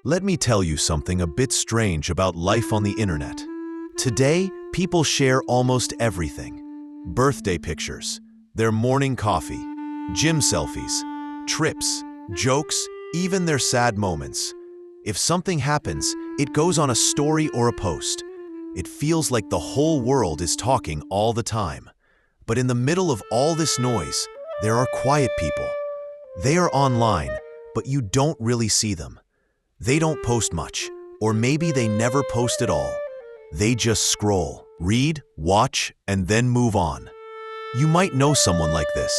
Let me tell you something a bit strange about life on the internet. Today, people share almost everything. Birthday pictures, their morning coffee, gym selfies, trips, jokes, even their sad moments. If something happens, it goes on a story or a post. It feels like the whole world is talking all the time. But in the middle of all this noise, there are quiet people. They are online, but you don't really see them. They don't post much, or maybe they never post at all. They just scroll, read, watch, and then move on. You might know someone like this.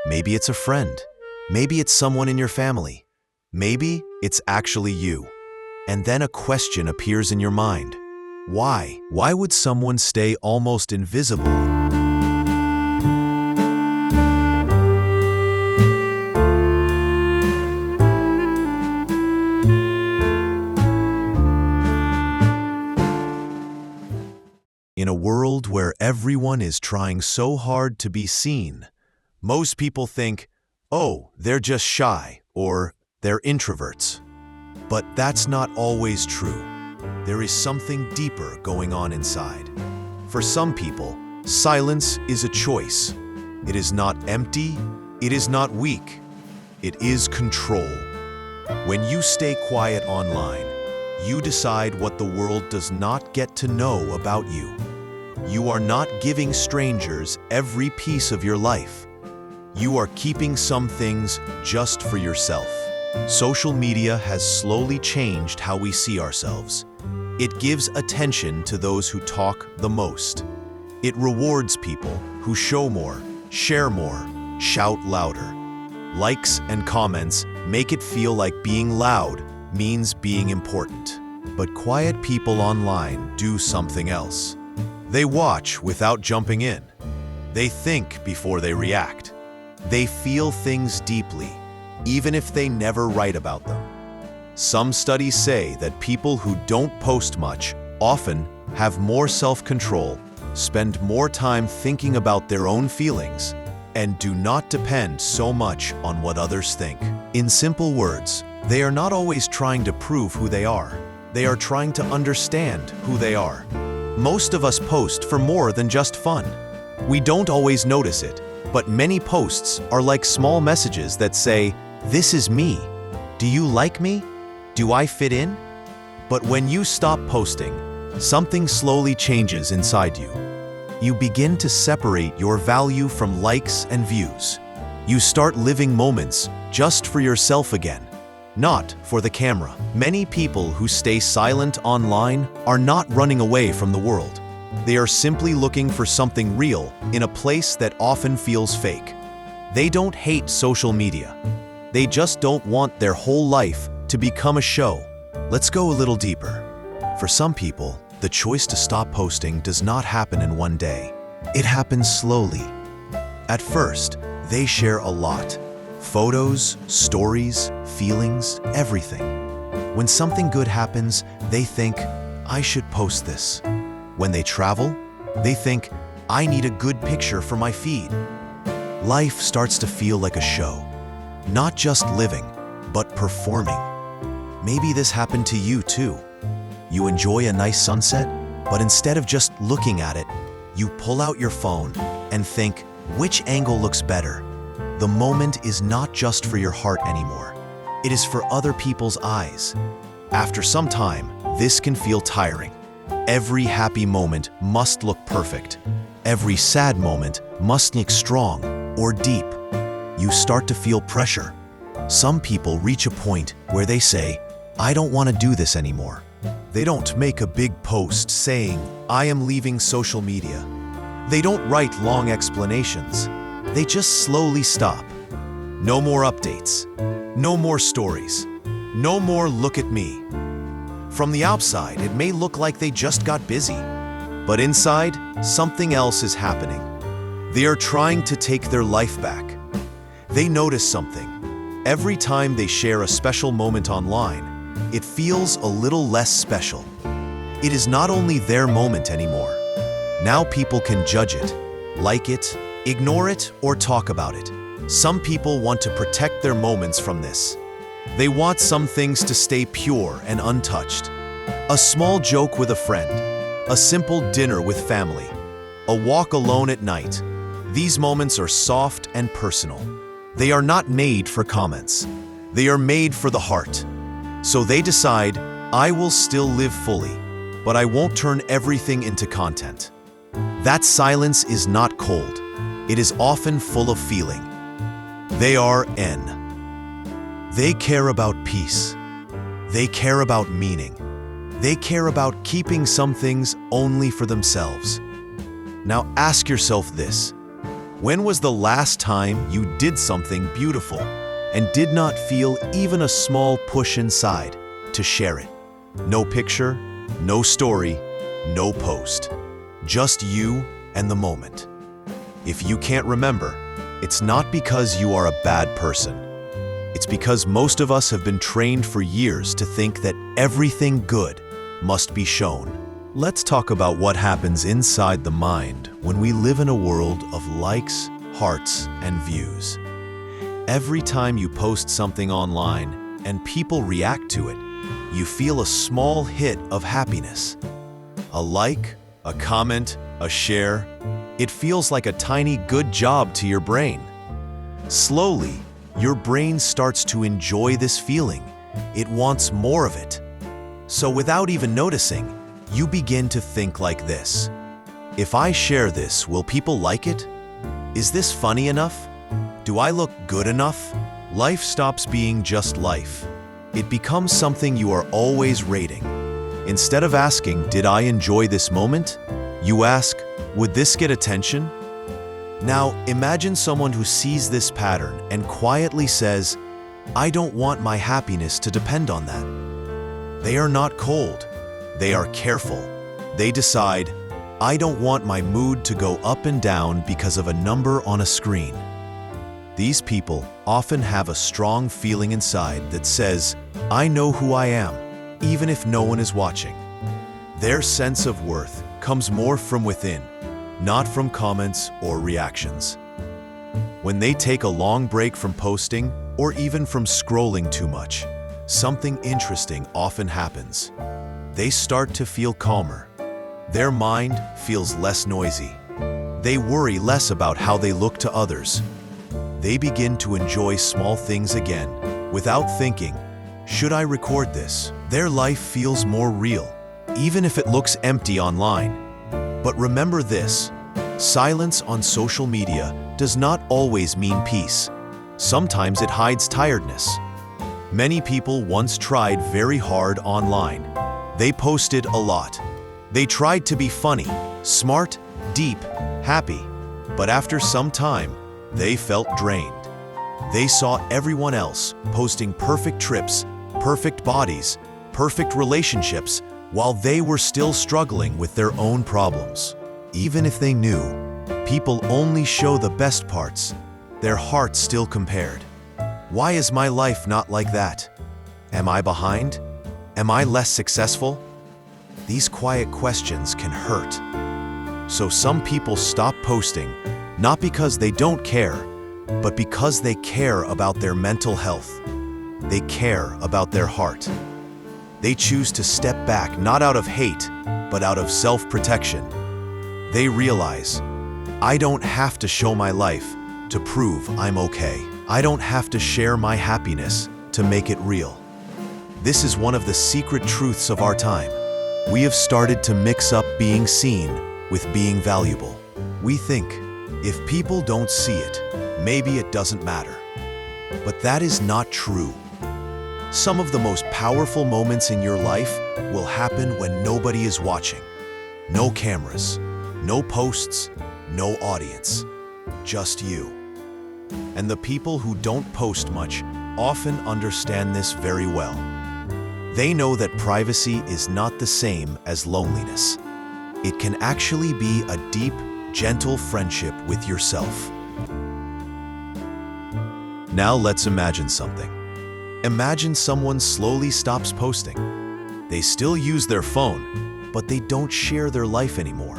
Maybe it's a friend. Maybe it's someone in your family. Maybe it's actually you. And then a question appears in your mind. Why? Why would someone stay almost invisible? In a world where everyone is trying so hard to be seen, most people think, oh, they're just shy, or they're introverts. But that's not always true. There is something deeper going on inside. For some people, silence is a choice. It is not empty, it is not weak. It is control. When you stay quiet online, you decide what the world does not get to know about you. You are not giving strangers every piece of your life. You are keeping some things just for yourself. Social media has slowly changed how we see ourselves. It gives attention to those who talk the most. It rewards people who show more, share more, shout louder. Likes and comments make it feel like being loud means being important. But quiet people online do something else. They watch without jumping in. They think before they react. They feel things deeply, even if they never write about them. Some studies say that people who don't post much often have more self-control, spend more time thinking about their own feelings, and do not depend so much on what others think. In simple words, they are not always trying to prove who they are. They are trying to understand who they are. Most of us post for more than just fun. We don't always notice it, but many posts are like small messages that say, "This is me. Do you like me? Do I fit in?" But when you stop posting, something slowly changes inside you. You begin to separate your value from likes and views. You start living moments just for yourself again, not for the camera. Many people who stay silent online are not running away from the world. They are simply looking for something real in a place that often feels fake. They don't hate social media. They just don't want their whole life to become a show. Let's go a little deeper. For some people, the choice to stop posting does not happen in one day. It happens slowly. At first, they share a lot. Photos, stories, feelings, everything. When something good happens, they think, I should post this. When they travel, they think, I need a good picture for my feed. Life starts to feel like a show. Not just living, but performing. Maybe this happened to you too. You enjoy a nice sunset, but instead of just looking at it, you pull out your phone and think, which angle looks better? The moment is not just for your heart anymore. It is for other people's eyes. After some time, this can feel tiring. Every happy moment must look perfect. Every sad moment must look strong or deep. You start to feel pressure. Some people reach a point where they say, I don't want to do this anymore. They don't make a big post saying, I am leaving social media. They don't write long explanations. They just slowly stop. No more updates. No more stories. No more look at me. From the outside, it may look like they just got busy. But inside, something else is happening. They are trying to take their life back. They notice something. Every time they share a special moment online, it feels a little less special. It is not only their moment anymore. Now people can judge it, like it, ignore it, or talk about it. Some people want to protect their moments from this. They want some things to stay pure and untouched. A small joke with a friend, a simple dinner with family, a walk alone at night. These moments are soft and personal. They are not made for comments. They are made for the heart. So they decide, I will still live fully, but I won't turn everything into content. That silence is not cold. It is often full of feeling. They are N. They care about peace. They care about meaning. They care about keeping some things only for themselves. Now ask yourself this. When was the last time you did something beautiful and did not feel even a small push inside to share it? No picture, no story, no post. Just you and the moment. If you can't remember, it's not because you are a bad person. It's because most of us have been trained for years to think that everything good must be shown. Let's talk about what happens inside the mind when we live in a world of likes, hearts, and views. Every time you post something online and people react to it, you feel a small hit of happiness. A like, a comment, a share, it feels like a tiny good job to your brain. Slowly, your brain starts to enjoy this feeling. It wants more of it. So without even noticing, you begin to think like this. If I share this, will people like it? Is this funny enough? Do I look good enough? Life stops being just life. It becomes something you are always rating. Instead of asking, did I enjoy this moment? You ask, would this get attention? Now, imagine someone who sees this pattern and quietly says, I don't want my happiness to depend on that. They are not cold. They are careful. They decide, I don't want my mood to go up and down because of a number on a screen. These people often have a strong feeling inside that says, I know who I am, even if no one is watching. Their sense of worth comes more from within, not from comments or reactions. When they take a long break from posting or even from scrolling too much, something interesting often happens. They start to feel calmer. Their mind feels less noisy. They worry less about how they look to others. They begin to enjoy small things again without thinking, should I record this? Their life feels more real, even if it looks empty online. But remember this, silence on social media does not always mean peace. Sometimes it hides tiredness. Many people once tried very hard online. They posted a lot. They tried to be funny, smart, deep, happy. But after some time, they felt drained. They saw everyone else posting perfect trips, perfect bodies, perfect relationships, while they were still struggling with their own problems. Even if they knew, people only show the best parts, their heart still compared. Why is my life not like that? Am I behind? Am I less successful? These quiet questions can hurt. So some people stop posting, not because they don't care, but because they care about their mental health. They care about their heart. They choose to step back not out of hate, but out of self-protection. They realize, I don't have to show my life to prove I'm okay. I don't have to share my happiness to make it real. This is one of the secret truths of our time. We have started to mix up being seen with being valuable. We think, if people don't see it, maybe it doesn't matter. But that is not true. Some of the most powerful moments in your life will happen when nobody is watching. No cameras, no posts, no audience, just you. And the people who don't post much often understand this very well. They know that privacy is not the same as loneliness. It can actually be a deep, gentle friendship with yourself. Now let's imagine something. Imagine someone slowly stops posting. They still use their phone, but they don't share their life anymore.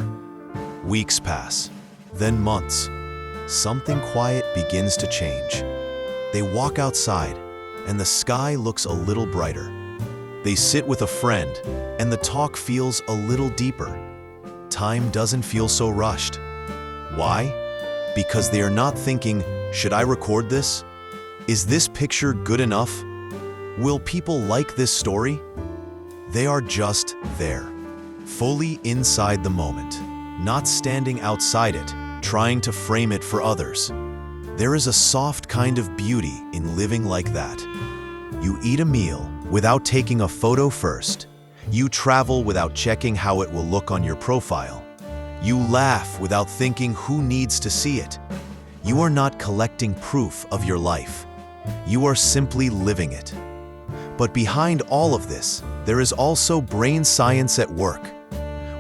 Weeks pass, then months. Something quiet begins to change. They walk outside, and the sky looks a little brighter. They sit with a friend, and the talk feels a little deeper. Time doesn't feel so rushed. Why? Because they are not thinking, should I record this? Is this picture good enough? Will people like this story? They are just there, fully inside the moment, not standing outside it, trying to frame it for others. There is a soft kind of beauty in living like that. You eat a meal without taking a photo first. You travel without checking how it will look on your profile. You laugh without thinking who needs to see it. You are not collecting proof of your life. You are simply living it. But behind all of this, there is also brain science at work.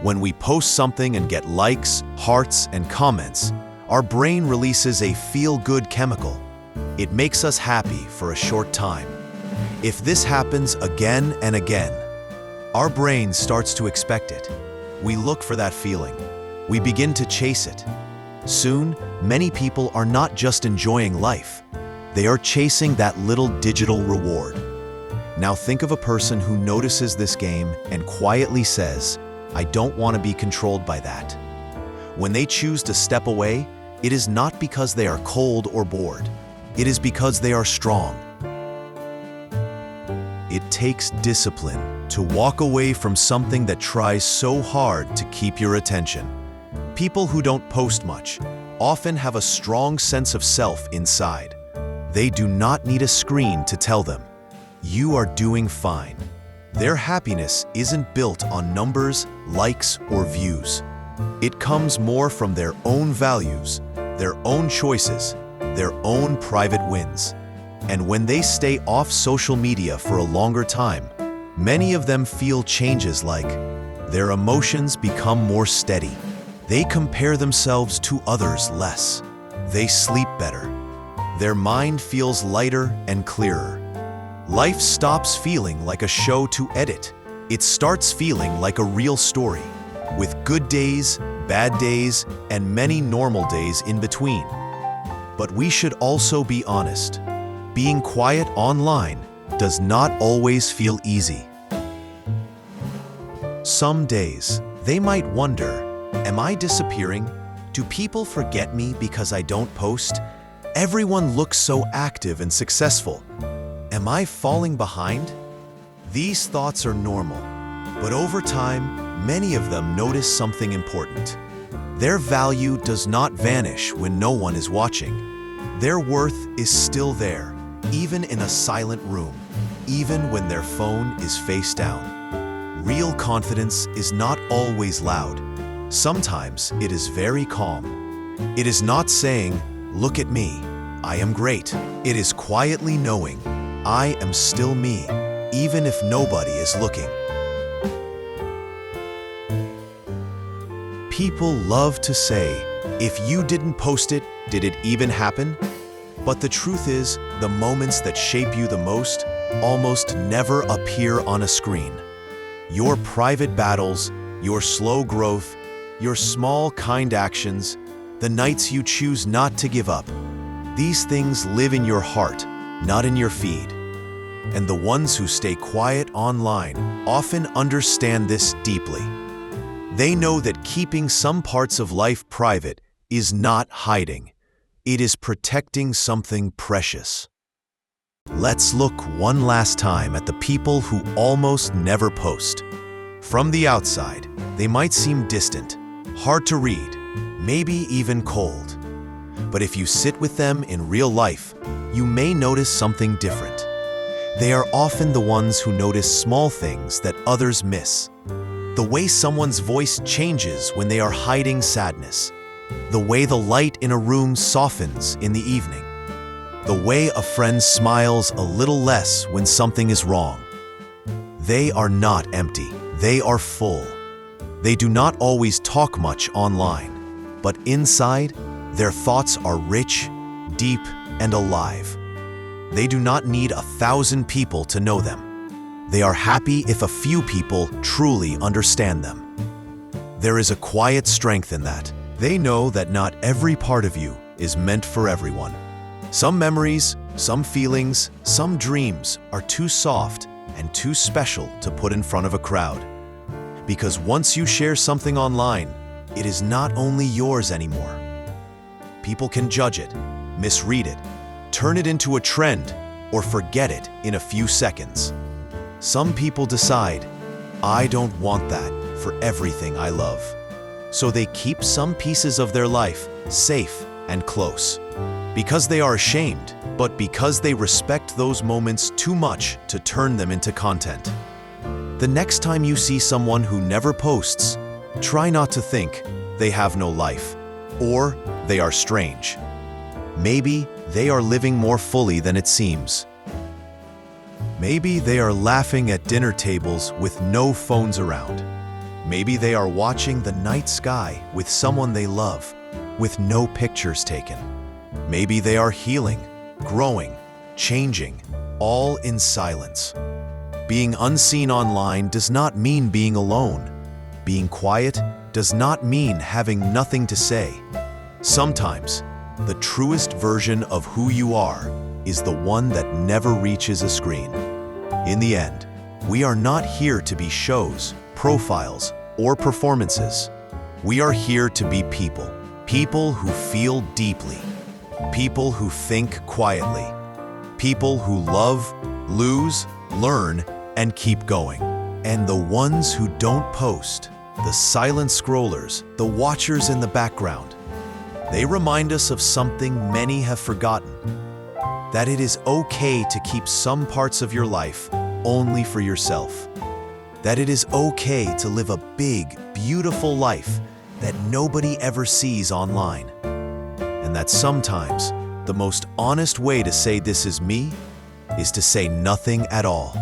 When we post something and get likes, hearts, and comments, our brain releases a feel-good chemical. It makes us happy for a short time. If this happens again and again, our brain starts to expect it. We look for that feeling. We begin to chase it. Soon, many people are not just enjoying life. They are chasing that little digital reward. Now think of a person who notices this game and quietly says, I don't want to be controlled by that. When they choose to step away, it is not because they are cold or bored. It is because they are strong. It takes discipline to walk away from something that tries so hard to keep your attention. People who don't post much often have a strong sense of self inside. They do not need a screen to tell them, you are doing fine. Their happiness isn't built on numbers, likes, or views. It comes more from their own values, their own choices, their own private wins. And when they stay off social media for a longer time, many of them feel changes like their emotions become more steady. They compare themselves to others less. They sleep better. Their mind feels lighter and clearer. Life stops feeling like a show to edit. It starts feeling like a real story, with good days, bad days, and many normal days in between. But we should also be honest. Being quiet online does not always feel easy. Some days, they might wonder, am I disappearing? Do people forget me because I don't post? Everyone looks so active and successful. Am I falling behind? These thoughts are normal, but over time, many of them notice something important. Their value does not vanish when no one is watching. Their worth is still there, even in a silent room, even when their phone is face down. Real confidence is not always loud. Sometimes it is very calm. It is not saying, look at me, I am great. It is quietly knowing, I am still me, even if nobody is looking. People love to say, if you didn't post it, did it even happen? But the truth is, the moments that shape you the most almost never appear on a screen. Your private battles, your slow growth, your small, kind actions, the nights you choose not to give up. These things live in your heart, not in your feed. And the ones who stay quiet online often understand this deeply. They know that keeping some parts of life private is not hiding. It is protecting something precious. Let's look one last time at the people who almost never post. From the outside, they might seem distant, hard to read, maybe even cold. But if you sit with them in real life, you may notice something different. They are often the ones who notice small things that others miss. The way someone's voice changes when they are hiding sadness. The way the light in a room softens in the evening. The way a friend smiles a little less when something is wrong. They are not empty, they are full. They do not always talk much online, but inside, their thoughts are rich, deep, and alive. They do not need 1,000 people to know them. They are happy if a few people truly understand them. There is a quiet strength in that. They know that not every part of you is meant for everyone. Some memories Some feelings, some dreams are too soft and too special to put in front of a crowd. Because once you share something online, it is not only yours anymore. People can judge it, misread it, turn it into a trend, or forget it in a few seconds. Some people decide, I don't want that for everything I love. So they keep some pieces of their life safe and close. Because they are ashamed, but because they respect those moments too much to turn them into content. The next time you see someone who never posts, try not to think they have no life, or they are strange. Maybe they are living more fully than it seems. Maybe they are laughing at dinner tables with no phones around. Maybe they are watching the night sky with someone they love, with no pictures taken. Maybe they are healing, growing, changing, all in silence. Being unseen online does not mean being alone. Being quiet does not mean having nothing to say. Sometimes, the truest version of who you are is the one that never reaches a screen. In the end, we are not here to be shows, profiles, or performances. We are here to be people. People who feel deeply. People who think quietly. People who love, lose, learn, and keep going. And the ones who don't post, the silent scrollers, the watchers in the background, they remind us of something many have forgotten. That it is okay to keep some parts of your life only for yourself. That it is okay to live a big, beautiful life that nobody ever sees online. And that sometimes the most honest way to say this is me is to say nothing at all.